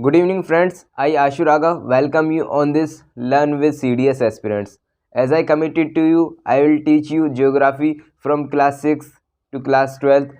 Good evening, friends. I Ashuraga welcome you on this Learn with CDS Aspirants. As I committed to you, I will teach you geography from class 6 to class 12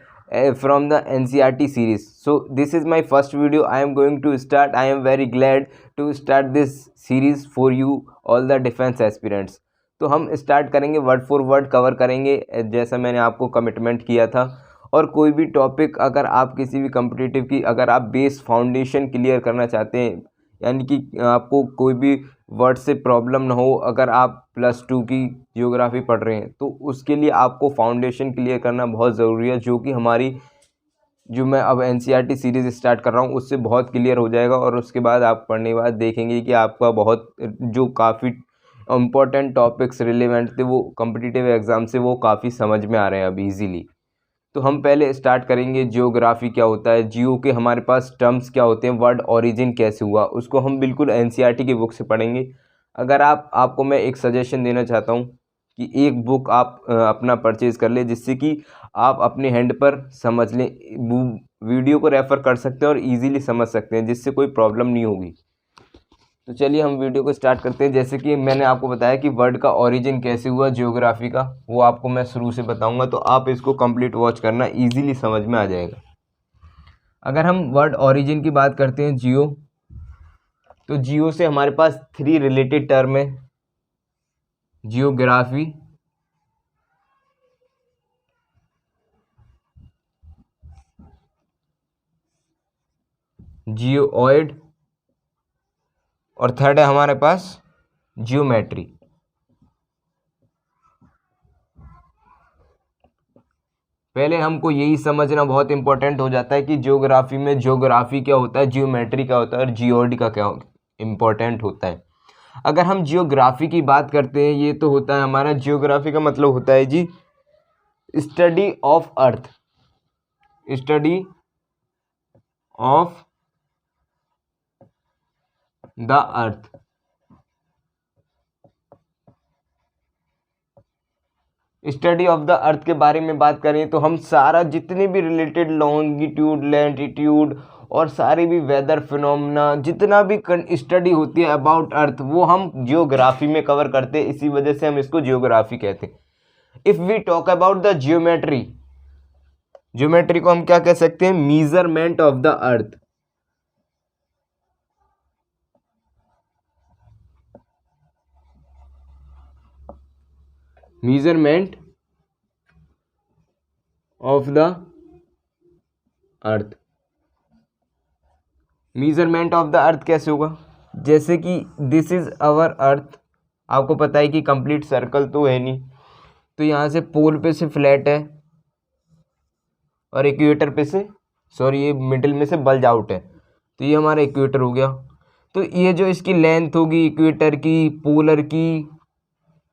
from the NCERT series. So this is my first video I am going to start. I am very glad to start this series for you all the defense aspirants. तो हम start करेंगे, word for word cover करेंगे जैसा मैंने आपको commitment किया था। और कोई भी टॉपिक अगर आप किसी भी कम्पिटिटिव की अगर आप बेस फाउंडेशन क्लियर करना चाहते हैं, यानी कि आपको कोई भी वर्ड से प्रॉब्लम ना हो, अगर आप +2 की जियोग्राफी पढ़ रहे हैं तो उसके लिए आपको फाउंडेशन क्लियर करना बहुत ज़रूरी है, जो कि हमारी जो मैं अब NCERT सीरीज़ स्टार्ट कर रहा हूँ उससे बहुत क्लियर हो जाएगा। और उसके बाद आप पढ़ने के बाद देखेंगे कि आपका बहुत जो काफ़ी इम्पोर्टेंट टॉपिक्स रिलेवेंट थे वो कम्पिटिटिव एग्ज़ाम से वो काफ़ी समझ में आ रहे हैं अब ईज़िली। तो हम पहले स्टार्ट करेंगे जियोग्राफी क्या होता है, जियो के हमारे पास टर्म्स क्या होते हैं, वर्ड ओरिजिन कैसे हुआ, उसको हम बिल्कुल NCERT की बुक से पढ़ेंगे। अगर आपको मैं एक सजेशन देना चाहता हूँ कि एक बुक आप अपना परचेज़ कर ले, जिससे कि आप अपने हैंड पर समझ लें, वीडियो को रेफ़र कर सकते हैं और इजीली समझ सकते हैं, जिससे कोई प्रॉब्लम नहीं होगी। तो चलिए हम वीडियो को स्टार्ट करते हैं। जैसे कि मैंने आपको बताया कि वर्ड का ओरिजिन कैसे हुआ जियोग्राफी का, वो आपको मैं शुरू से बताऊंगा, तो आप इसको कंप्लीट वॉच करना, इजीली समझ में आ जाएगा। अगर हम वर्ड ओरिजिन की बात करते हैं जियो, तो जियो से हमारे पास 3 रिलेटेड टर्म है, जियोग्राफी, जियोइड और थर्ड है हमारे पास जियोमेट्री। पहले हमको यही समझना बहुत इंपॉर्टेंट हो जाता है कि जियोग्राफी में जियोग्राफी क्या होता है, जियोमेट्री क्या होता है और जियोइड का क्या इम्पोर्टेंट होता है। अगर हम जियोग्राफी की बात करते हैं, ये तो होता है हमारा, जियोग्राफी का मतलब होता है जी study of earth, study of the earth. Study of the earth के बारे में बात करें तो हम सारा जितने भी रिलेटेड लॉन्गिट्यूड, लैटिट्यूड और सारे भी वेदर फिनोमेना, जितना भी स्टडी होती है अबाउट अर्थ, वो हम जियोग्राफी में कवर करते हैं। इसी वजह से हम इसको जियोग्राफी कहते हैं। If we talk about the geometry, geometry को हम क्या कह सकते हैं, measurement of the earth. Measurement of the earth. Measurement of the earth कैसे होगा, जैसे कि दिस इज अवर अर्थ, आपको पता है कि कंप्लीट सर्कल तो है नहीं, तो यहाँ से पोल पे से फ्लैट है और इक्वेटर पे से, सॉरी ये मिडिल में से बल्ज आउट है, तो ये हमारा इक्वेटर हो गया। तो ये जो इसकी लेंथ होगी इक्वेटर की, पोलर की,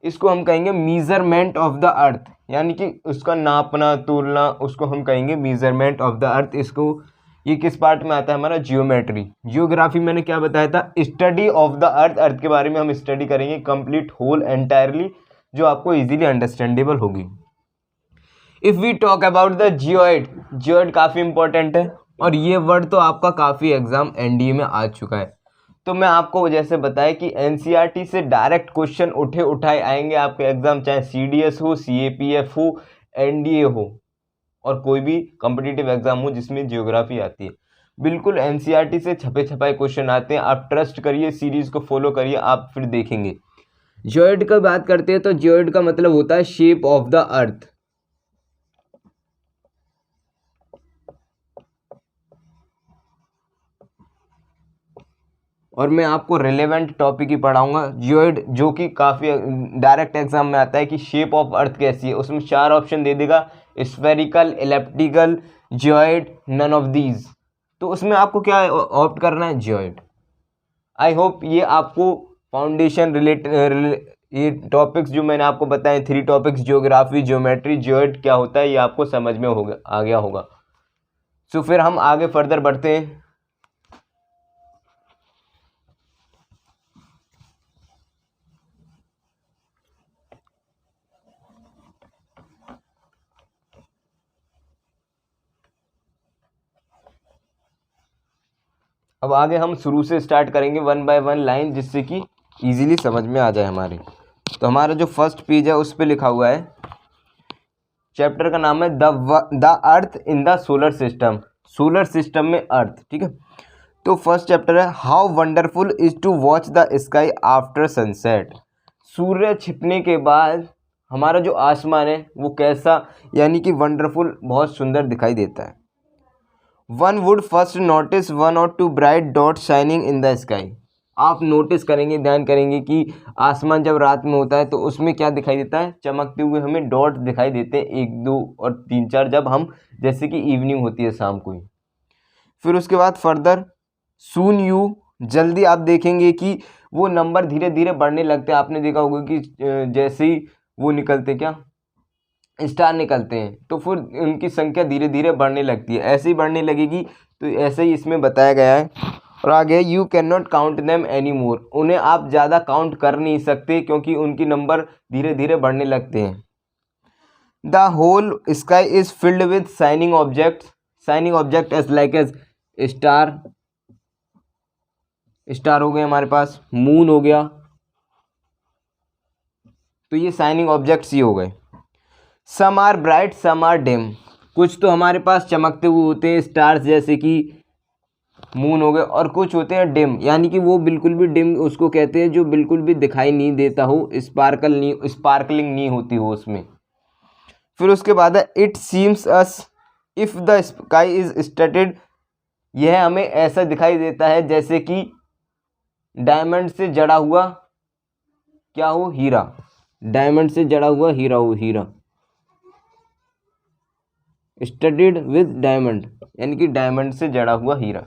इसको हम कहेंगे मीजरमेंट ऑफ द अर्थ, यानी कि उसका नापना तोलना, उसको हम कहेंगे मीजरमेंट ऑफ द अर्थ। इसको ये किस पार्ट में आता है, हमारा जियोमेट्री। जियोग्राफी मैंने क्या बताया था, स्टडी ऑफ द अर्थ, अर्थ के बारे में हम स्टडी करेंगे कंप्लीट होल एंटायरली, जो आपको इजीली अंडरस्टैंडेबल होगी। If we talk about the geoid, geoid काफ़ी इंपॉर्टेंट है और ये वर्ड तो आपका काफ़ी एग्जाम NDA में आ चुका है। तो मैं आपको जैसे बताया कि NCERT से डायरेक्ट क्वेश्चन उठाए आएंगे आपके एग्जाम, चाहे CDS हो, CAPF हो, NDA हो और कोई भी कॉम्पिटिटिव एग्जाम हो जिसमें जियोग्राफी आती है। बिल्कुल NCERT से छपे छपाए क्वेश्चन आते हैं, आप ट्रस्ट करिए, सीरीज को फॉलो करिए, आप फिर देखेंगे। जियोइड का बात करते हैं तो जियोइड का मतलब होता है शेप ऑफ द अर्थ। और मैं आपको रिलेवेंट टॉपिक ही पढ़ाऊंगा जियोइड, जो कि काफ़ी डायरेक्ट एग्जाम में आता है कि शेप ऑफ अर्थ कैसी है। उसमें 4 ऑप्शन दे देगा, spherical, elliptical, geoid, none of these. तो उसमें आपको क्या ऑप्ट करना है, जियोइड। आई होप ये आपको फाउंडेशन ये टॉपिक्स जो मैंने आपको बताए 3 टॉपिक्स, जियोग्राफी, जियोमेट्री, जियोइड क्या होता है, ये आपको समझ में आ गया होगा। सो फिर हम आगे फर्दर बढ़ते हैं। अब आगे हम शुरू से स्टार्ट करेंगे 1 बाय 1 लाइन, जिससे कि इजीली समझ में आ जाए हमारे। तो हमारा जो फर्स्ट पेज है उस पे लिखा हुआ है, चैप्टर का नाम है the earth in the solar system, solar system में अर्थ। ठीक है, तो फर्स्ट चैप्टर है how wonderful is to watch the sky after sunset. सूर्य छिपने के बाद हमारा जो आसमान है वो कैसा, यानी कि वंडरफुल, बहुत सुंदर दिखाई देता है। One would first notice 1 or 2 bright dot shining in the sky. आप नोटिस करेंगे, ध्यान करेंगे कि आसमान जब रात में होता है तो उसमें क्या दिखाई देता है, चमकते हुए हमें डॉट दिखाई देते हैं, 1 2 और 3 4, जब हम जैसे कि इवनिंग होती है शाम को ही। फिर उसके बाद फर्दर सून यू, जल्दी आप देखेंगे कि वो नंबर धीरे धीरे बढ़ने लगते हैं। आपने देखा होगा कि जैसे ही वो निकलते, क्या स्टार निकलते हैं, तो फिर उनकी संख्या धीरे धीरे बढ़ने लगती है, ऐसे ही बढ़ने लगेगी। तो ऐसे ही इसमें बताया गया है। और आगे you can not count them any more, उन्हें आप ज़्यादा काउंट कर नहीं सकते क्योंकि उनकी नंबर धीरे धीरे बढ़ने लगते हैं। The whole sky is filled with shining objects, shining object as like as star, star हो गए हमारे पास, मून हो गया, तो ये शाइनिंग ऑब्जेक्ट्स ही हो गए। Some are bright some are dim, कुछ तो हमारे पास चमकते हुए होते हैं स्टार्स जैसे कि मून हो गए, और कुछ होते हैं डिम, यानी कि वो बिल्कुल भी डिम उसको कहते हैं जो बिल्कुल भी दिखाई नहीं देता हो, स्पार्कलिंग नहीं होती हो उसमें। फिर उसके बाद है it seems as if the sky is studded, यह हमें ऐसा दिखाई देता है जैसे कि डायमंड से जड़ा हुआ क्या हो, हीरा, डायमंड से जड़ा हुआ हीरा हो, हीरा, स्टडीड विद डायमंड, यानी कि डायमंड से जड़ा हुआ हीरा।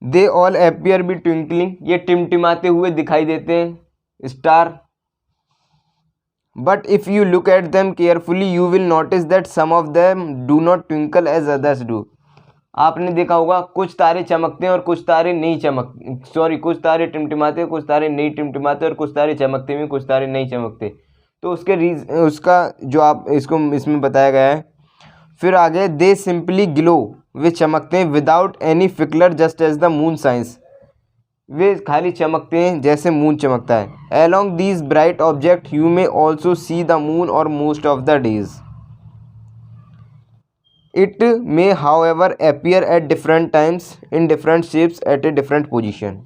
They all appear be twinkling, ये टिमटिमाते हुए दिखाई देते हैं star. But if you look at them carefully you will notice that some of them do not twinkle as others do. आपने देखा होगा कुछ तारे चमकते हैं और कुछ तारे नहीं कुछ तारे टिमटिमाते हैं, कुछ तारे नहीं टिमटिमाते, और कुछ तारे चमकते हुए कुछ तारे नहीं चमकते। तो उसका जो आप इसको इसमें बताया गया है। फिर आगे दे सिंपली ग्लो, वे चमकते हैं without any flicker just as the moon shines, वे खाली चमकते हैं जैसे मून चमकता है। Along these bright object you may also see the moon और most of the days. It may however appear at different times in different shapes at a different position.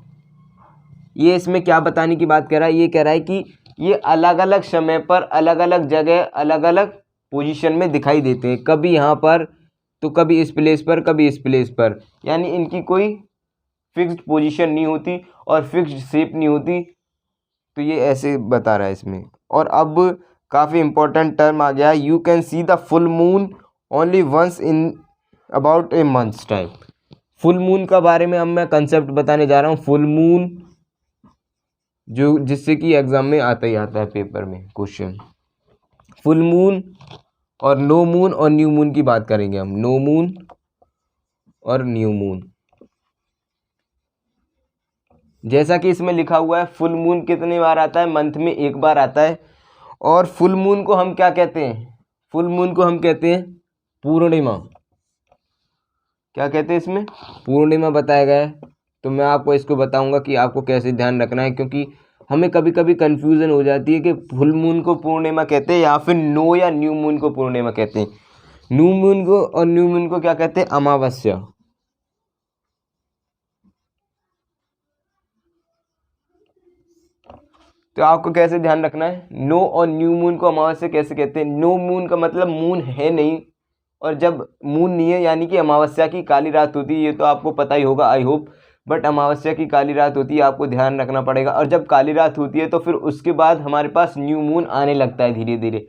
ये इसमें क्या बताने की बात कर रहा है, ये कह रहा है कि ये अलग अलग समय पर अलग अलग जगह अलग अलग पोजीशन में दिखाई देते हैं, कभी यहाँ पर तो कभी इस प्लेस पर, कभी इस प्लेस पर, यानी इनकी कोई फिक्स्ड पोजीशन नहीं होती और फिक्स्ड शेप नहीं होती। तो ये ऐसे बता रहा है इसमें। और अब काफ़ी इंपॉर्टेंट टर्म आ गया, you can see the full moon only once in about a months time. Full moon का बारे में अब मैं कंसेप्ट बताने जा रहा हूँ। फुल मून जो जिससे कि एग्जाम में आता ही आता है पेपर में क्वेश्चन। फुल मून और नो मून और न्यू मून की बात करेंगे हम, नो मून और न्यू मून। जैसा कि इसमें लिखा हुआ है फुल मून कितनी बार आता है, मंथ में 1 बार आता है। और फुल मून को हम क्या कहते हैं, फुल मून को हम कहते हैं पूर्णिमा। क्या कहते हैं इसमें, पूर्णिमा बताया गया है। तो मैं आपको इसको बताऊंगा कि आपको कैसे ध्यान रखना है, क्योंकि हमें कभी कभी कन्फ्यूज़न हो जाती है कि फुल मून को पूर्णिमा कहते हैं या फिर नो या न्यू मून को पूर्णिमा कहते हैं। न्यू मून को और न्यू मून को क्या कहते हैं, अमावस्या। तो आपको कैसे ध्यान रखना है, नो और न्यू मून को अमावस्या कैसे कहते हैं। नो मून का मतलब मून है नहीं, और जब मून नहीं है यानी कि अमावस्या की काली रात होती है, ये तो आपको पता ही होगा आई होप। बट अमावस्या की काली रात होती है, आपको ध्यान रखना पड़ेगा। और जब काली रात होती है तो फिर उसके बाद हमारे पास न्यू मून आने लगता है धीरे धीरे,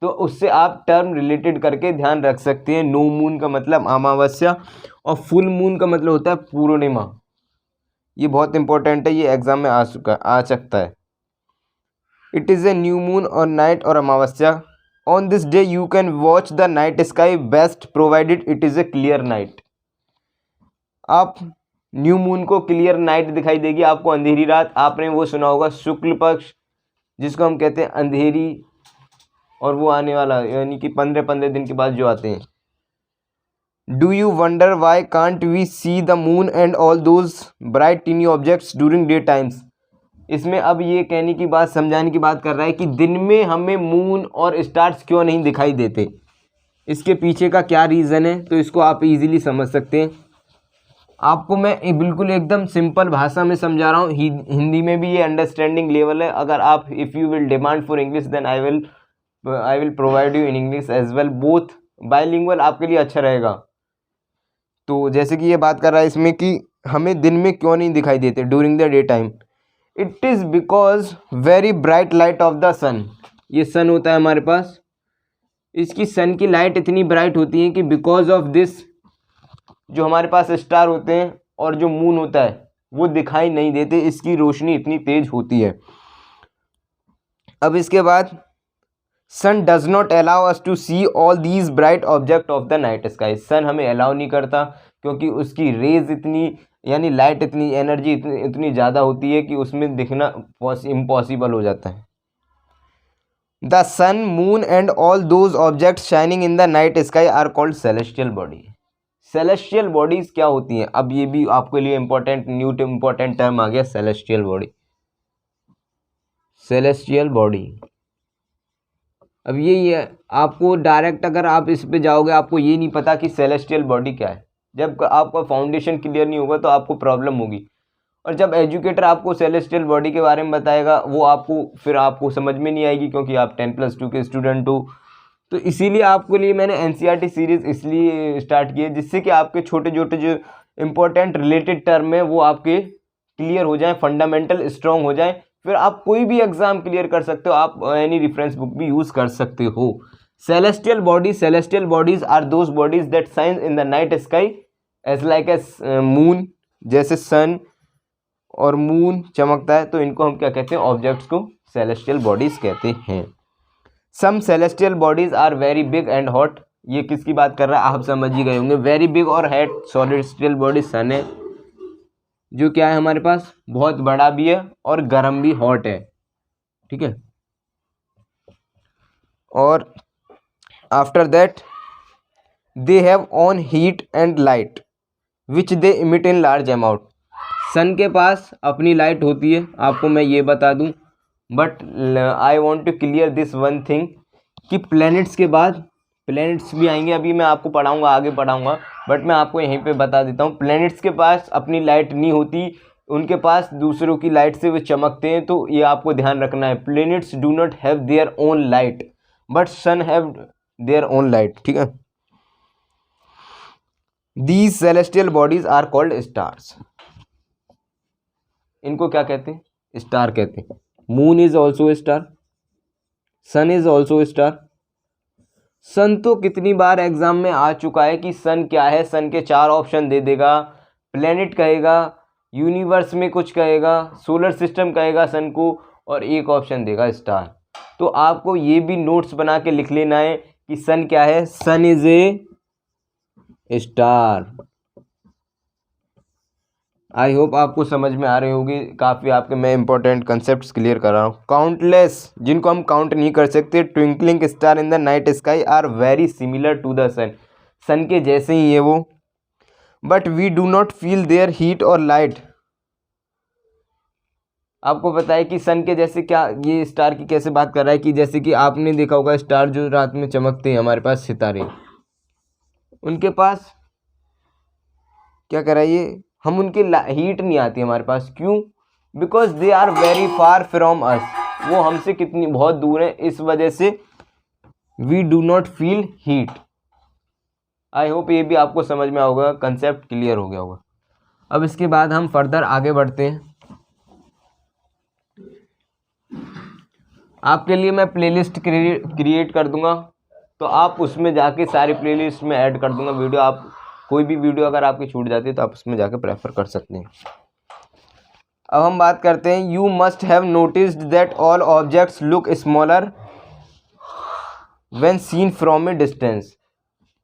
तो उससे आप टर्म रिलेटेड करके ध्यान रख सकते हैं। नो मून का मतलब अमावस्या और फुल मून का मतलब होता है पूर्णिमा। ये बहुत इंपॉर्टेंट है, ये एग्जाम में आ सकता है। It is a new moon और नाइट और अमावस्या। On this day you can watch the night sky best provided it is A clear night. आप न्यू मून को क्लियर नाइट दिखाई देगी, आपको अंधेरी रात। आपने वो सुना होगा शुक्ल पक्ष जिसको हम कहते हैं अंधेरी, और वो आने वाला यानी कि 15-15 दिन के बाद जो आते हैं। Do you wonder why can't we see the moon and all those bright tiny objects during day times. इसमें अब ये कहने की बात, समझाने की बात कर रहा है कि दिन में हमें मून और स्टार्स क्यों नहीं दिखाई देते, इसके पीछे का क्या रीज़न है। तो इसको आप इजीली समझ सकते हैं। आपको मैं बिल्कुल एकदम सिंपल भाषा में समझा रहा हूँ, हिंदी में भी ये अंडरस्टैंडिंग लेवल है। अगर आप if you will demand for English then I will provide you in English as well, both bilingual आपके लिए अच्छा रहेगा। तो जैसे कि ये बात कर रहा है इसमें कि हमें दिन में क्यों नहीं दिखाई देते during the day time. It is because very bright light of the sun. ये सन होता है हमारे पास, इसकी सन की लाइट इतनी ब्राइट होती है कि बिकॉज ऑफ दिस जो हमारे पास स्टार होते हैं और जो मून होता है वो दिखाई नहीं देते, इसकी रोशनी इतनी तेज होती है। अब इसके बाद sun does not allow us to see all these bright object of the night sky. Sun हमें अलाउ नहीं करता क्योंकि उसकी रेज इतनी, यानी लाइट इतनी, एनर्जी इतनी ज़्यादा होती है कि उसमें दिखना इम्पॉसिबल हो जाता है। The sun, moon and all those objects shining in the night sky are called celestial body. Celestial bodies क्या होती हैं, अब ये भी आपके लिए इंपॉर्टेंट, न्यू इंपॉर्टेंट टर्म आ गया, सेलेस्टियल बॉडी। सेलेस्टियल बॉडी, अब ये आपको डायरेक्ट अगर आप इस पे जाओगे आपको ये नहीं पता कि सेलेस्टियल बॉडी क्या है। जब आपका फाउंडेशन क्लियर नहीं होगा तो आपको प्रॉब्लम होगी। और जब एजुकेटर आपको सेलेस्टियल बॉडी के बारे में बताएगा वो आपको समझ में नहीं आएगी, क्योंकि आप 10+2 के स्टूडेंट हो। तो इसीलिए आपके लिए मैंने एनसीईआरटी सीरीज़ इसलिए स्टार्ट की है, जिससे कि आपके छोटे छोटे जो इम्पोर्टेंट रिलेटेड टर्म है वो आपके क्लियर हो जाएं, फंडामेंटल स्ट्रॉन्ग हो जाएं, फिर आप कोई भी एग्जाम क्लियर कर सकते हो। आप एनी रेफरेंस बुक भी यूज़ कर सकते हो। Celestial bodies are those bodies that shine in the night sky as like as moon. जैसे सन और मून चमकता है तो इनको हम क्या कहते हैं, ऑब्जेक्ट्स को सेलेस्टियल बॉडीज कहते हैं। Some celestial bodies are very big and hot. ये किसकी बात कर रहा है आप समझ ही गए होंगे। वेरी बिग और हॉट सेलेस्टियल बॉडी सन है, जो क्या है हमारे पास बहुत बड़ा भी है और गर्म भी, हॉट है, ठीक है। और after that they have own heat and light which they emit in large amount. Sun के पास अपनी लाइट होती है, आपको मैं ये बता दूं, but I want to clear this one thing कि प्लैनेट्स के बाद प्लैनेट्स भी आएंगे, अभी मैं आपको पढ़ाऊंगा, आगे पढ़ाऊंगा, बट मैं आपको यहीं पे बता देता हूँ। प्लैनेट्स के पास अपनी लाइट नहीं होती, उनके पास दूसरों की लाइट से वो चमकते हैं। तो ये आपको ध्यान रखना है, planets do not have their own light but sun have their own light, ठीक है। These celestial bodies are called stars. इनको क्या कहते हैं, स्टार कहते हैं। Moon is also star, sun is also star. Sun तो कितनी बार एग्जाम में आ चुका है कि सन क्या है, सन के 4 ऑप्शन दे देगा, प्लेनेट कहेगा, यूनिवर्स में कुछ कहेगा, सोलर सिस्टम कहेगा सन को, और एक ऑप्शन देगा स्टार। तो आपको ये भी नोट्स बना के लिख लेना है कि सन क्या है, sun is a star. I hope आपको समझ में आ रही होगी, काफ़ी आपके मैं इंपॉर्टेंट कंसेप्ट क्लियर कर रहा हूँ। काउंटलेस, जिनको हम काउंट नहीं कर सकते, twinkling star in the night sky are very similar to the sun. Sun के जैसे ही है वो, but we do not feel their heat और लाइट। आपको पता है कि सन के जैसे, क्या ये स्टार की कैसे बात कर रहा है कि जैसे कि आपने देखा होगा स्टार जो रात में चमकते हैं, हमारे पास सितारे, उनके पास क्या कर रहा है ये, हम उनकी हीट नहीं आती हमारे पास। क्यों? Because they are very far from us. वो हमसे कितनी बहुत दूर है, इस वजह से we do not feel heat. I hope ये भी आपको समझ में होगा, कंसेप्ट क्लियर हो गया होगा। अब इसके बाद हम फर्दर आगे बढ़ते हैं। आपके लिए मैं प्लेलिस्ट क्रिएट कर दूंगा, तो आप उसमें जाके सारी प्लेलिस्ट में ऐड कर दूंगा वीडियो। आप कोई भी वीडियो अगर आपकी छूट जाती है तो आप उसमें जाके प्रेफर कर सकते हैं। अब हम बात करते हैं, you must have noticed that all objects look smaller when seen from a distance.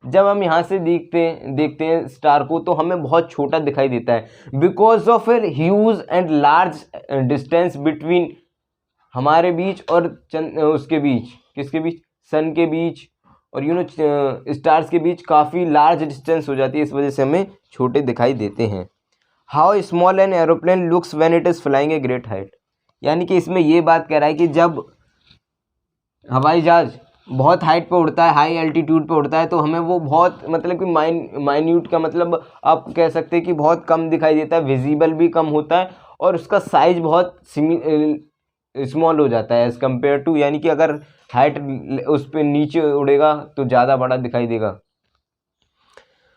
जब हम यहाँ से देखते हैं स्टार को तो हमें बहुत छोटा दिखाई देता है, because of a huge and large distance between हमारे बीच और उसके बीच, किसके बीच, सन के बीच और स्टार्स के बीच काफ़ी लार्ज डिस्टेंस हो जाती है, इस वजह से हमें छोटे दिखाई देते हैं। How small an aeroplane looks when it is flying a great height, यानी कि इसमें ये बात कह रहा है कि जब हवाई जहाज बहुत हाइट पे उड़ता है, हाई एल्टीट्यूड पे उड़ता है, तो हमें वो बहुत मतलब कि माइन्यूट का मतलब आप कह सकते हैं कि बहुत कम दिखाई देता है, विजिबल भी कम होता है और उसका साइज बहुत स्मॉल हो जाता है एज़ कम्पेयर टू, यानी कि अगर हाइट उस पर नीचे उड़ेगा तो ज़्यादा बड़ा दिखाई देगा।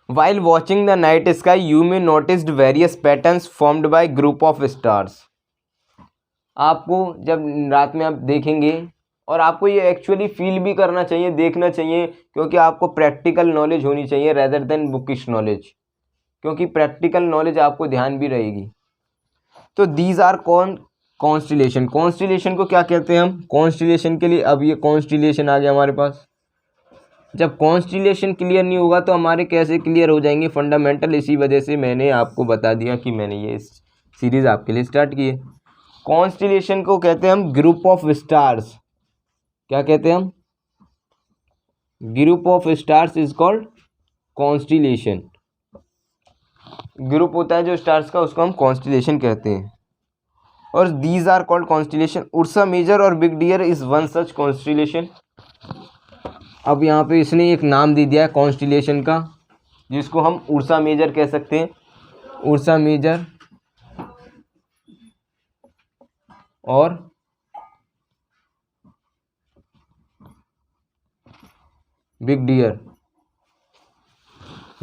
While watching the night sky, you may notice various patterns formed by group of stars. आपको जब रात में आप देखेंगे, और आपको ये एक्चुअली फील भी करना चाहिए, देखना चाहिए, क्योंकि आपको प्रैक्टिकल नॉलेज होनी चाहिए रेदर देन बुकिश नॉलेज, क्योंकि प्रैक्टिकल नॉलेज आपको ध्यान भी रहेगी। तो दीज आर कॉन्स्टिलेशन। कॉन्स्टिलेशन को क्या कहते हैं हम? कॉन्स्टिलेशन के लिए अब ये कॉन्स्टिलेशन आ गया हमारे पास। जब कॉन्स्टिलेशन क्लियर नहीं होगा तो हमारे कैसे क्लियर हो जाएंगे फंडामेंटल, इसी वजह से मैंने आपको बता दिया कि मैंने ये सीरीज़ आपके लिए स्टार्ट की है। कॉन्स्टिलेशन को कहते हैं हम ग्रुप ऑफ स्टार्स। क्या कहते हैं हम? Group of stars is called constellation. Group होता है जो स्टार्स का, उसको हम कॉन्स्टिलेशन कहते हैं। और these are called constellation. Ursa Major और big dear is one such constellation. अब यहाँ पे इसने एक नाम दे दिया है कॉन्स्टिलेशन का, जिसको हम उर्सा मेजर कह सकते हैं। उर्सा मेजर और बिग डियर।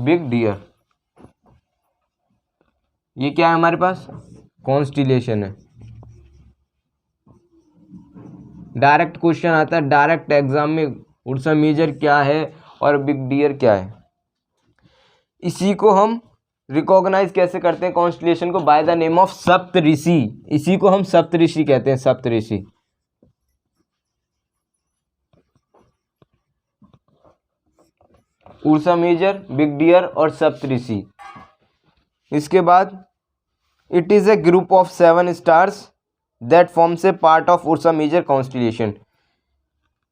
बिग डियर ये क्या है हमारे पास? कॉन्स्टिलेशन है। डायरेक्ट क्वेश्चन आता है डायरेक्ट एग्जाम में, उर्सा मेजर क्या है और बिग डियर क्या है। इसी को हम रिकॉग्नाइज कैसे करते हैं कॉन्स्टिलेशन को? By the name of Saptarishi. इसी को हम सप्तऋषि कहते हैं, Saptarishi. Ursa Major, big deer और सप्तऋषि। इसके बाद it is a group of 7 stars that forms a part of Ursa Major constellation.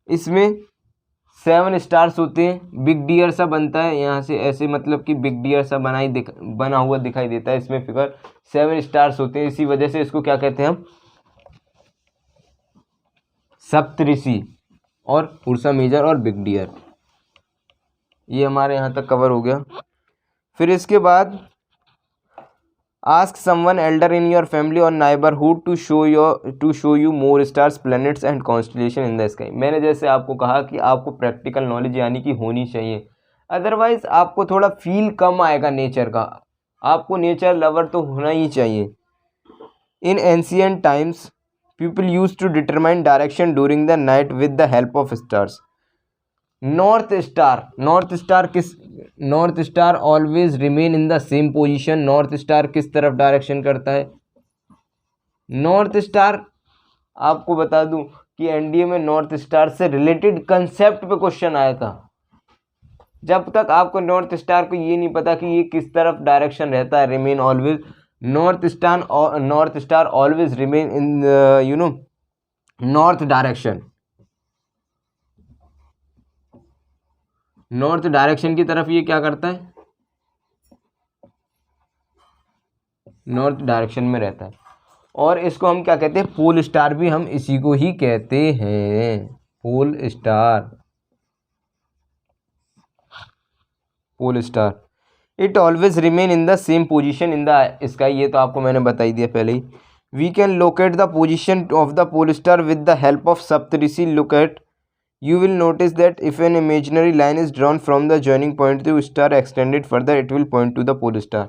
इसमें 7 स्टार्स होते हैं। बिग डियर सा बनता है यहाँ से, ऐसे मतलब कि बिग डियर सा बना हुआ दिखाई देता है। इसमें फिगर 7 स्टार्स होते हैं, इसी वजह से इसको क्या कहते हैं हम? सप्तऋषि और उर्सा मेजर और बिग डियर। ये हमारे यहाँ तक कवर हो गया। फिर इसके बाद ask someone elder in your family और neighbourhood to show you more stars, planets and constellation in the sky. मैंने जैसे आपको कहा कि आपको प्रैक्टिकल नॉलेज यानी कि होनी चाहिए, अदरवाइज आपको थोड़ा फील कम आएगा नेचर का। आपको नेचर लवर तो होना ही चाहिए। In ancient times people use to determine direction during the night with the help of stars. North star always remain in the same position. North star किस तरफ डायरेक्शन करता है? नॉर्थ स्टार आपको बता दूं कि एनडीए में नॉर्थ स्टार से रिलेटेड कंसेप्ट पे क्वेश्चन आया था। जब तक आपको नॉर्थ स्टार को ये नहीं पता कि ये किस तरफ डायरेक्शन रहता है, remain always north star always remain इन नॉर्थ डायरेक्शन। नॉर्थ डायरेक्शन की तरफ ये क्या करता है? नॉर्थ डायरेक्शन में रहता है। और इसको हम क्या कहते हैं? पोल स्टार भी हम इसी को ही कहते हैं, pole star. Pole star it always remain in the same position in the sky. ये तो आपको मैंने बता ही दिया पहले ही। We can locate the position of the pole star with the help of Saptarishi locate. You will notice that if an imaginary line is drawn from the joining point to star extended further, it will point to the pole star.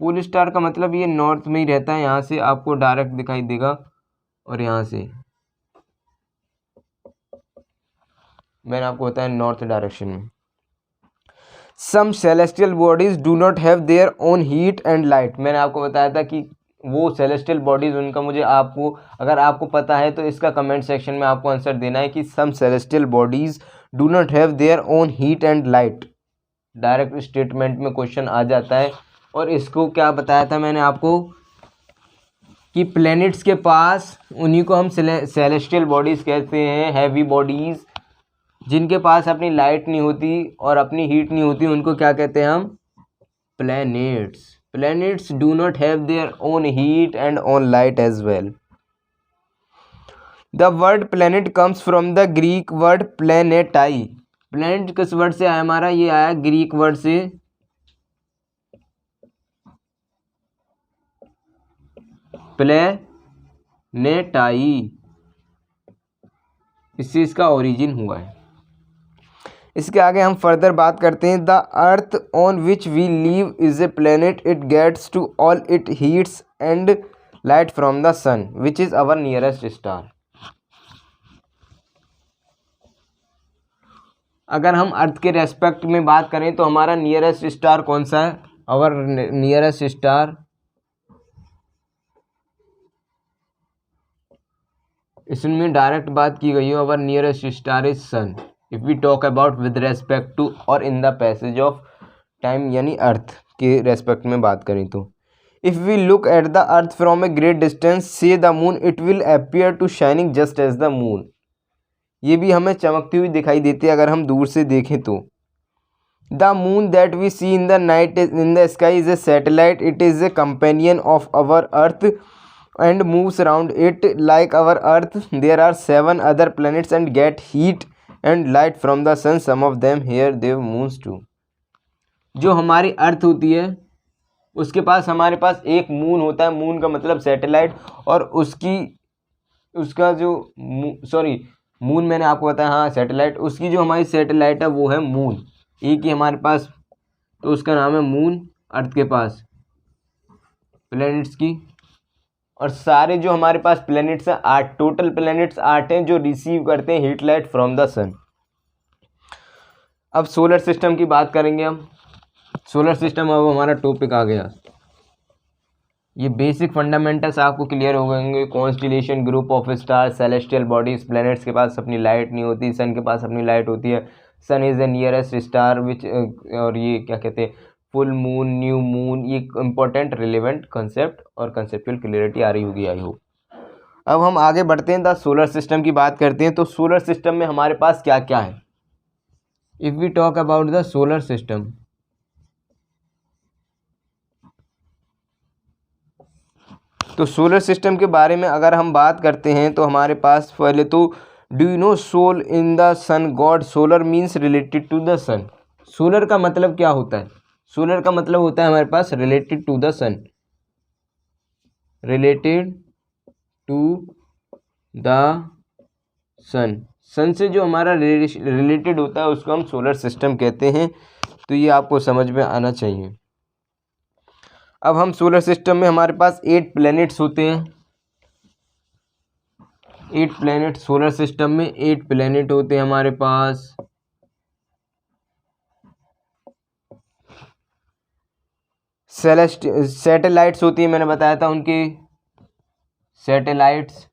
Pole star का मतलब ये north में ही रहता है, यहाँ से आपको direct दिखाई देगा और यहाँ से मैंने आपको बताया नॉर्थ डायरेक्शन में। Some celestial bodies do not have their own heat and light. मैंने आपको बताया था कि वो सेलेस्टियल बॉडीज़ उनका, मुझे आपको अगर आपको पता है तो इसका कमेंट सेक्शन में आपको आंसर देना है कि some celestial bodies do not have their own heat and light. Direct statement में क्वेश्चन आ जाता है। और इसको क्या बताया था मैंने आपको कि प्लैनेट्स के पास, उन्हीं को हम सेलेस्टियल बॉडीज़ कहते हैं, हैवी बॉडीज़। जिनके पास अपनी लाइट नहीं होती और अपनी हीट नहीं होती उनको क्या कहते हैं हम? Planets. Planets do not have their own heat and own light as well. The word planet comes from the Greek word planetai. Planet किस वर्ड से आया हमारा? ये आया ग्रीक वर्ड से प्लेनेटाई. इससे इसका ओरिजिन हुआ है. इसके आगे हम फर्दर बात करते हैं. The earth on which we live is a planet. It gets to all it heats and light from the sun which is our nearest star. अगर हम अर्थ के रेस्पेक्ट में बात करें तो हमारा नियरेस्ट स्टार कौन सा है? अवर नियरेस्ट स्टार, इसमें डायरेक्ट बात की गई है. Our nearest star is sun if we talk about with respect to और in the passage of time, यानी अर्थ के रेस्पेक्ट में बात करें तो. If we look at the Earth from a great distance से the moon it will appear to shining just as the moon. ये भी हमें चमकती हुई दिखाई देती है अगर हम दूर से देखें तो. The moon that we see in the night in the sky is a satellite. It is a companion of our earth and moves around it like our earth. There are 7 other planets and get heat and light from the sun. Some of them here their moons too. जो हमारी अर्थ होती है उसके पास हमारे पास एक moon होता है. Moon का मतलब सैटेलाइट. और उसका जो मून मैंने आपको बताया, हाँ सैटेलाइट. उसकी जो हमारी सैटेलाइट है वो है मून. एक ही हमारे पास, तो उसका नाम है मून. अर्थ के पास प्लैनेट्स की. और सारे जो हमारे पास प्लैनेट्स हैं 8, टोटल प्लैनेट्स 8 हैं जो रिसीव करते हैं हीट लाइट फ्रॉम द सन. अब सोलर सिस्टम की बात करेंगे हम. सोलर सिस्टम अब हमारा टॉपिक आ गया. ये बेसिक फंडामेंटल्स आपको क्लियर हो गएंगे. Constellation, group of star, celestial bodies. Planets के पास अपनी लाइट नहीं होती, सन के पास अपनी लाइट होती है. Sun is the nearest star which, और ये क्या कहते हैं, फुल मून, न्यू मून. ये इंपॉर्टेंट रिलेवेंट कंसेप्ट और कंसेप्चुअल क्लियरिटी आ रही होगी आई होप. अब हम आगे बढ़ते हैं, द सोलर सिस्टम की बात करते हैं. तो सोलर सिस्टम में हमारे पास क्या क्या है? If we talk about the solar system, तो सोलर सिस्टम के बारे में अगर हम बात करते हैं तो हमारे पास पहले तो, do you know sol in the sun god. Solar means related to the sun. Solar का मतलब क्या होता है? सोलर का मतलब होता है हमारे पास related to the sun. Related to the sun. Sun से जो हमारा रिलेटेड होता है उसको हम सोलर सिस्टम कहते हैं. तो ये आपको समझ में आना चाहिए. अब हम सोलर सिस्टम में हमारे पास 8 प्लैनेट्स होते हैं. 8 प्लैनेट सोलर सिस्टम में 8 प्लैनेट होते हैं हमारे पास. सैटेलाइट्स होती है, मैंने बताया था उनकी सैटेलाइट्स.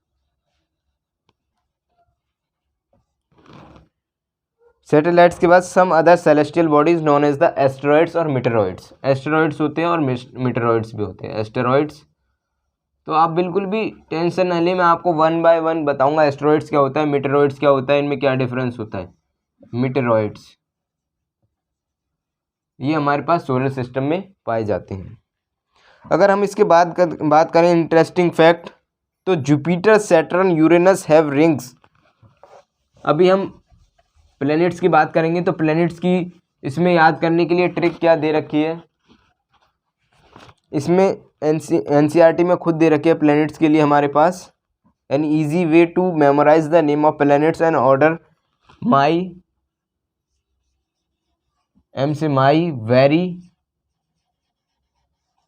सैटेलाइट्स के बाद some other celestial bodies known as the asteroids और मीटेरॉइड्स. एस्टेरॉइड्स होते हैं और मीटेरॉइड्स भी होते हैं. एस्टेरॉइड्स तो आप बिल्कुल भी टेंशन न लें, मैं आपको 1 बाय 1 बताऊंगा. एस्टेरॉइड्स क्या होता है, मीटेरॉइड्स क्या होता है, इनमें क्या डिफरेंस होता है. मीटेरॉइड्स ये हमारे पास सोलर सिस्टम में पाए जाते हैं. अगर हम इसके बाद बात करें इंटरेस्टिंग फैक्ट, तो Jupiter, Saturn, Uranus have rings. अभी हम प्लैनेट्स की बात करेंगे तो प्लैनेट्स की इसमें याद करने के लिए ट्रिक क्या दे रखी है. इसमें एनसीईआरटी में खुद दे रखी है प्लैनेट्स के लिए हमारे पास. An easy way to memorise the name of planets and order. My M से माई वेरी,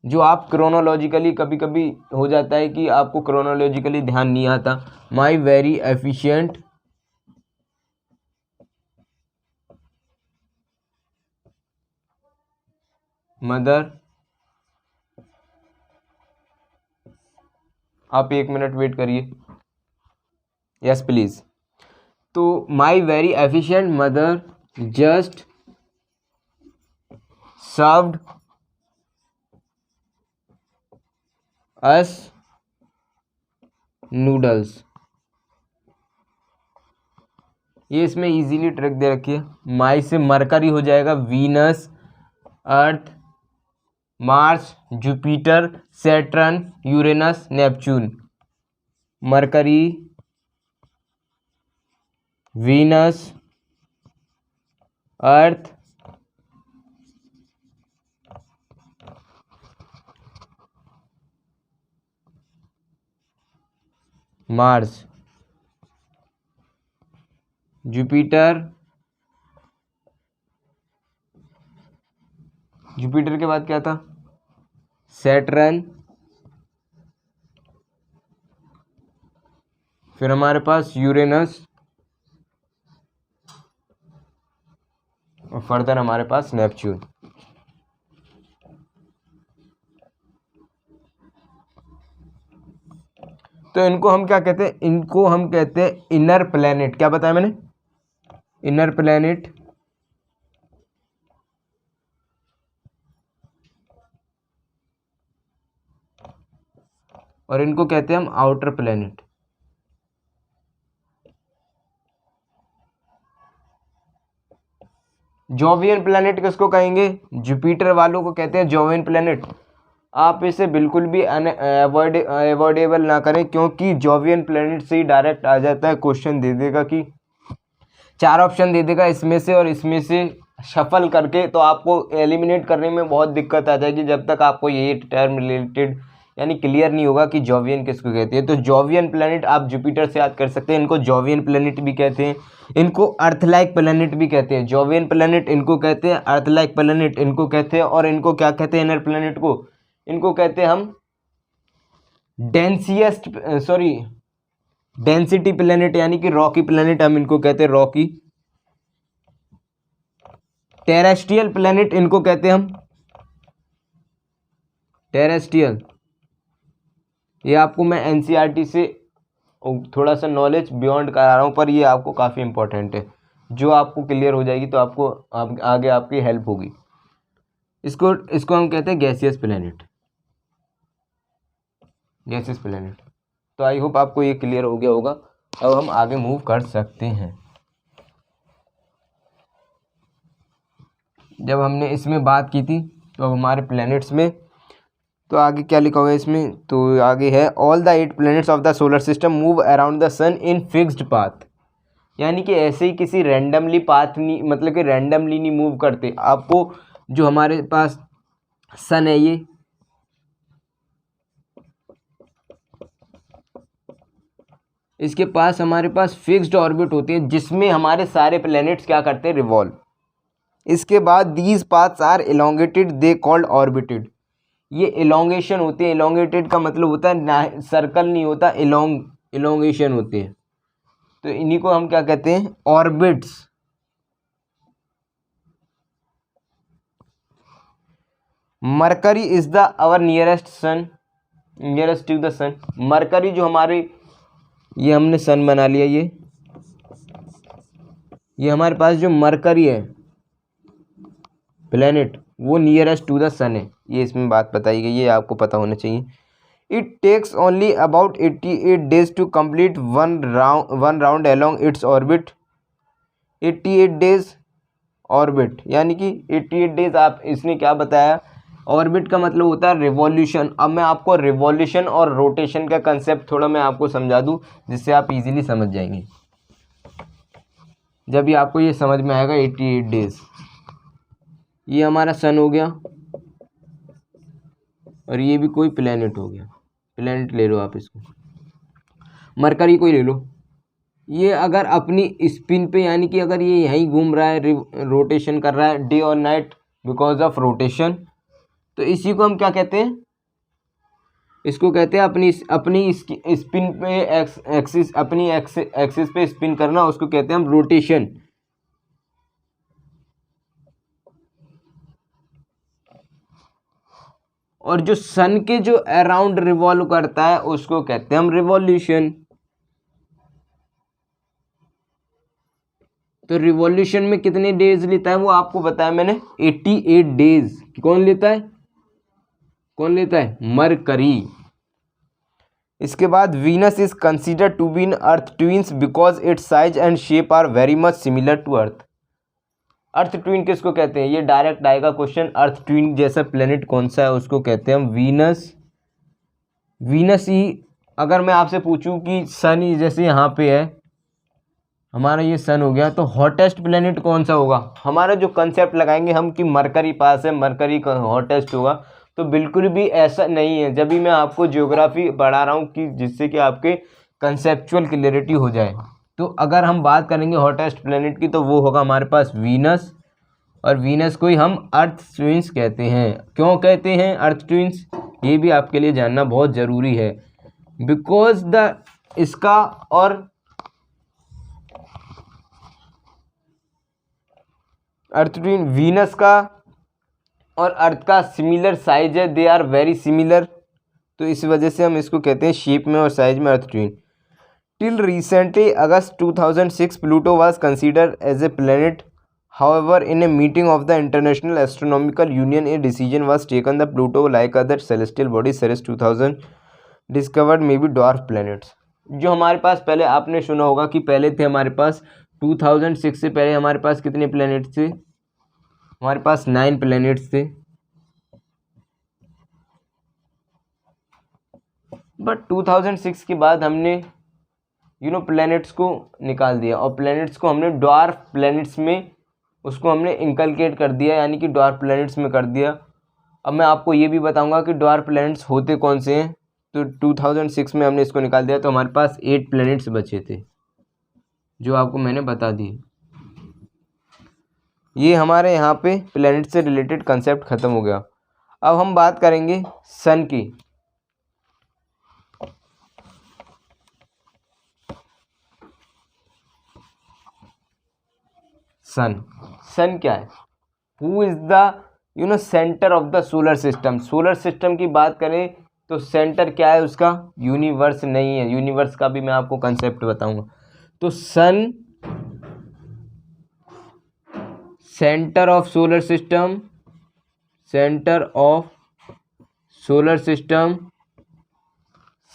जो आप क्रोनोलॉजिकली कभी कभी हो जाता है कि आपको क्रोनोलॉजिकली ध्यान नहीं आता. My very efficient mother. आप 1 मिनट वेट करिए. Yes please. तो my very efficient mother just served us noodles. ये इसमें इजीली ट्रिक दे रखी है। माई से मरकरी हो जाएगा Venus, Earth, Mars, Jupiter, Saturn, Uranus, Neptune. Mercury, Venus, Earth, Mars, Jupiter, Jupiter के बाद क्या था, सैटर्न, फिर हमारे पास यूरेनस, और फर्दर हमारे पास नेपच्यून। तो इनको हम क्या कहते हैं, इनको हम कहते हैं इनर प्लैनेट। क्या बताया मैंने, इनर प्लैनेट। और इनको कहते हैं हम आउटर प्लैनेट। जोवियन प्लैनेट किसको कहेंगे, जुपिटर वालों को कहते हैं जोवियन प्लैनेट। आप इसे बिल्कुल भी अवॉइडेबल ना करें, क्योंकि जोवियन प्लैनेट से ही डायरेक्ट आ जाता है क्वेश्चन, दे देगा कि 4 ऑप्शन दे देगा इसमें से और इसमें से शफल करके, तो आपको एलिमिनेट करने में बहुत दिक्कत आ जाएगी जब तक आपको ये टर्म रिलेटेड यानी क्लियर नहीं होगा कि जोवियन किसको कहते हैं। तो जोवियन प्लैनेट आप जुपिटर से याद कर सकते हैं, इनको जोवियन प्लैनेट भी कहते हैं, इनको अर्थ लाइक प्लैनेट भी कहते हैं। जोवियन प्लैनेट इनको कहते हैं, अर्थ लाइक प्लैनेट इनको कहते हैं, और इनको क्या कहते हैं, इनर प्लैनेट को इनको कहते हैं हम डेंसिटी प्लैनेट, यानी कि रॉकी प्लैनेट हम इनको कहते हैं, रॉकी। टेरेस्ट्रियल प्लैनेट इनको कहते हैं हम टेरेस्ट्रियल। ये आपको मैं एनसीईआरटी से थोड़ा सा नॉलेज बियॉन्ड करा रहा हूँ, पर ये आपको काफ़ी इंपॉर्टेंट है। जो आपको क्लियर हो जाएगी तो आपको आगे आपकी हेल्प होगी। इसको हम कहते हैं गैसियस प्लैनेट, गैसियस प्लैनेट। तो आई होप आपको ये क्लियर हो गया होगा। अब हम आगे मूव कर सकते हैं। जब हमने इसमें बात की थी तो अब हमारे प्लैनेट्स में, तो आगे क्या लिखा हुआ है इसमें, तो आगे है all the 8 planets of the solar system move around the sun in fixed path. यानी कि ऐसे ही किसी रैंडमली पाथ नहीं, मतलब कि रैंडमली नहीं मूव करते। आपको जो हमारे पास सन है, ये इसके पास हमारे पास फिक्स्ड ऑर्बिट होती है, जिसमें हमारे सारे प्लैनेट्स क्या करते हैं, रिवॉल्व। इसके बाद these paths are elongated, they called orbited. ये इलोंगेशन होती है। इलोंगेटेड का मतलब होता है सर्कल नहीं होता, इलोंगेशन होती है। तो इन्हीं को हम क्या कहते हैं, orbits. Mercury is the our nearest sun, nearest to the sun. Mercury जो हमारे, ये हमने सन बना लिया, ये हमारे पास जो मरकरी है प्लैनेट, वो नियरेस्ट टू द सन है। ये इसमें बात बताई गई है, आपको पता होना चाहिए। It takes only about 88 days to complete one round along its orbit. 88 days orbit, यानी कि 88 days। आप इसने क्या बताया, ऑर्बिट का मतलब होता है रिवॉल्यूशन। अब मैं आपको रिवॉल्यूशन और रोटेशन का कंसेप्ट थोड़ा मैं आपको समझा दूं, जिससे आप इजीली समझ जाएंगे। जब ये आपको ये समझ में आएगा 88 days। ये हमारा सन हो गया, और ये भी कोई प्लैनेट हो गया। प्लैनेट ले लो आप इसको, मरकरी को ही ले लो। ये अगर अपनी स्पिन पे, यानी कि अगर ये यहीं घूम रहा है, रोटेशन कर रहा है डे और नाइट बिकॉज ऑफ रोटेशन, तो इसी को हम क्या कहते हैं, इसको कहते हैं अपनी स्पिन पे एक्सिस, अपनी एक्सिस पे स्पिन करना, उसको कहते हैं हम रोटेशन। और जो सन के जो अराउंड रिवॉल्व करता है उसको कहते हैं हम रिवॉल्यूशन। तो रिवॉल्यूशन में कितने डेज लेता है वो आपको बताया मैंने, 88 days। कौन लेता है, कौन लेता है, मरकरी। इसके बाद Venus is considered to be in earth twins because its size and shape are very much similar to earth. Earth twin किसको कहते हैं, ये डायरेक्ट आएगा क्वेश्चन। अर्थ ट्विन जैसा प्लेनेट कौन सा है उसको कहते हैं हम वीनस। वीनस ही अगर मैं आपसे पूछूं कि सन ही जैसे यहाँ पे है हमारा ये सन हो गया, तो हॉटेस्ट प्लेनेट कौन सा होगा। हमारा जो कंसेप्ट लगाएंगे हम कि मरकरी पास है, मरकरी का हॉटेस्ट होगा, तो बिल्कुल भी ऐसा नहीं है। जब भी मैं आपको ज्योग्राफी पढ़ा रहा हूँ कि जिससे कि आपके कंसेप्चुअल क्लियरिटी हो जाए, तो अगर हम बात करेंगे हॉटेस्ट प्लेनेट की तो वो होगा हमारे पास वीनस। और वीनस को ही हम अर्थ ट्विंस कहते हैं। क्यों कहते हैं अर्थ ट्विंस, ये भी आपके लिए जानना बहुत ज़रूरी है। बिकॉज द इसका और अर्थ ट्विन वीनस का और अर्थ का सिमिलर साइज है, दे आर वेरी सिमिलर, तो इस वजह से हम इसको कहते हैं शेप में और साइज में Earth twin. Till recently August 2006 Pluto was considered as a planet, however in a meeting of the International Astronomical Union a decision was taken the Pluto like other celestial body Ceres 2000 discovered may be dwarf planets. जो हमारे पास पहले आपने सुना होगा कि पहले थे हमारे पास 2006 से पहले हमारे पास कितने प्लैनेट्स थे, हमारे पास 9 प्लैनेट्स थे। बट 2006 के बाद हमने प्लैनेट्स को निकाल दिया और प्लैनेट्स को हमने ड्वार्फ प्लैनेट्स में उसको हमने इंकलकेट कर दिया, यानी कि ड्वार्फ प्लैनेट्स में कर दिया। अब मैं आपको ये भी बताऊंगा कि ड्वार्फ प्लैनेट्स होते कौन से हैं। तो 2006 में हमने इसको निकाल दिया, तो हमारे पास 8 प्लैनेट्स बचे थे जो आपको मैंने बता दिए। ये हमारे यहाँ पे प्लैनेट से रिलेटेड कंसेप्ट ख़त्म हो गया। अब हम बात करेंगे सन की। सन क्या है, who is the centre of the solar system. Solar system की बात करें तो सेंटर क्या है उसका, यूनिवर्स नहीं है। यूनिवर्स का भी मैं आपको कंसेप्ट बताऊंगा। तो sun centre of solar system, centre of solar system.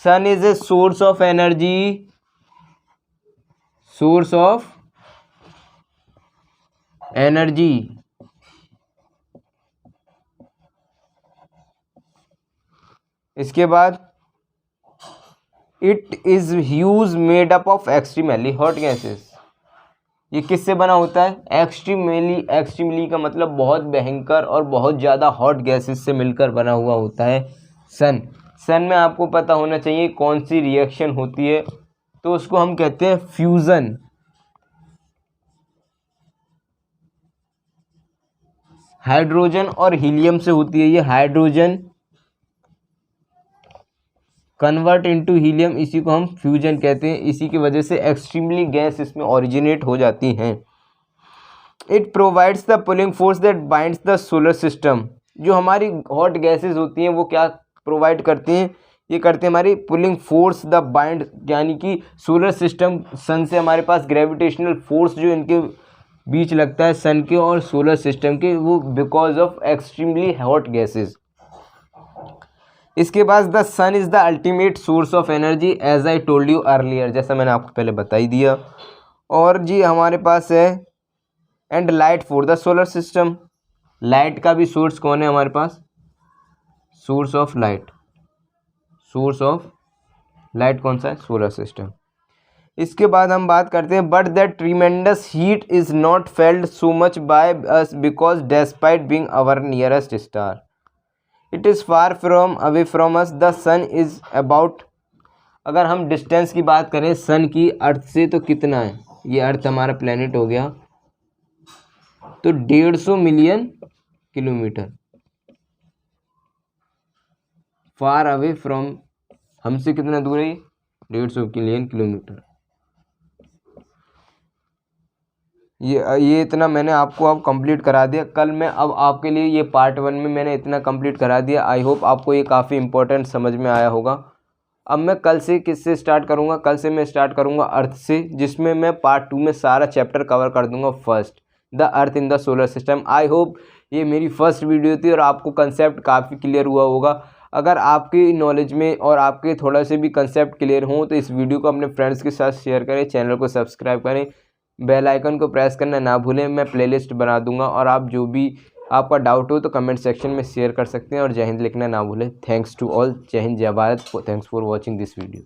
Sun is a source of energy, source of energy. इसके बाद it is huge made up of extremely hot gases. ये किससे बना होता है, एक्सट्रीमली का मतलब बहुत भयंकर और बहुत ज़्यादा हॉट गैसेस से मिलकर बना हुआ होता है सन में आपको पता होना चाहिए कौन सी रिएक्शन होती है, तो उसको हम कहते हैं फ्यूज़न। हाइड्रोजन और हीलियम से होती है ये। हाइड्रोजन कन्वर्ट इनटू हीलियम, इसी को हम फ्यूजन कहते हैं। इसी की वजह से एक्सट्रीमली गैस इसमें ओरिजिनेट हो जाती हैं। It provides the pulling force that binds the solar system. जो हमारी हॉट गैसेस होती हैं वो क्या प्रोवाइड करती हैं, ये करते हैं हमारी पुलिंग फोर्स द बाइंड, यानी कि सोलर सिस्टम सन से हमारे पास ग्रेविटेशनल फोर्स जो इनके बीच लगता है सन के और सोलर सिस्टम के, वो because of extremely hot gases. इसके बाद the sun is the ultimate source of energy as I told you earlier, जैसा मैंने आपको पहले बता ही दिया। और जी हमारे पास है and light for the solar system. Light का भी सोर्स कौन है हमारे पास, source of light. Source of light कौन सा है, सोलर सिस्टम। इसके बाद हम बात करते हैं but that tremendous heat is not felled so much by us because despite being our nearest star it is far from away from us the sun is about. अगर हम डिस्टेंस की बात करें सन की अर्थ से तो कितना है, ये अर्थ हमारा प्लेनेट हो गया, तो 150 million kilometre. Far away from, हमसे कितना दूर है, 150 मिलियन किलोमीटर। ये इतना मैंने आपको अब कंप्लीट करा दिया। कल मैं अब आपके लिए ये पार्ट 1 में मैंने इतना कंप्लीट करा दिया। आई होप आपको ये काफ़ी इंपॉर्टेंट समझ में आया होगा। अब मैं कल से किससे स्टार्ट करूँगा, कल से मैं स्टार्ट करूँगा अर्थ से, जिसमें मैं पार्ट 2 में सारा चैप्टर कवर कर दूँगा। First the earth in the solar system. I hope ये मेरी फर्स्ट वीडियो थी और आपको कंसेप्ट काफ़ी क्लियर हुआ होगा। अगर आपकी नॉलेज में और आपके थोड़ा से भी कंसेप्ट क्लियर हों तो इस वीडियो को अपने फ्रेंड्स के साथ शेयर करें, चैनल को सब्सक्राइब करें, बेल आइकन को प्रेस करना ना भूलें। मैं प्लेलिस्ट बना दूंगा और आप जो भी आपका डाउट हो तो कमेंट सेक्शन में शेयर कर सकते हैं और जय हिंद लिखना ना भूलें। Thanks to all. जय हिंद, जय Bharat. Thanks for watching this video.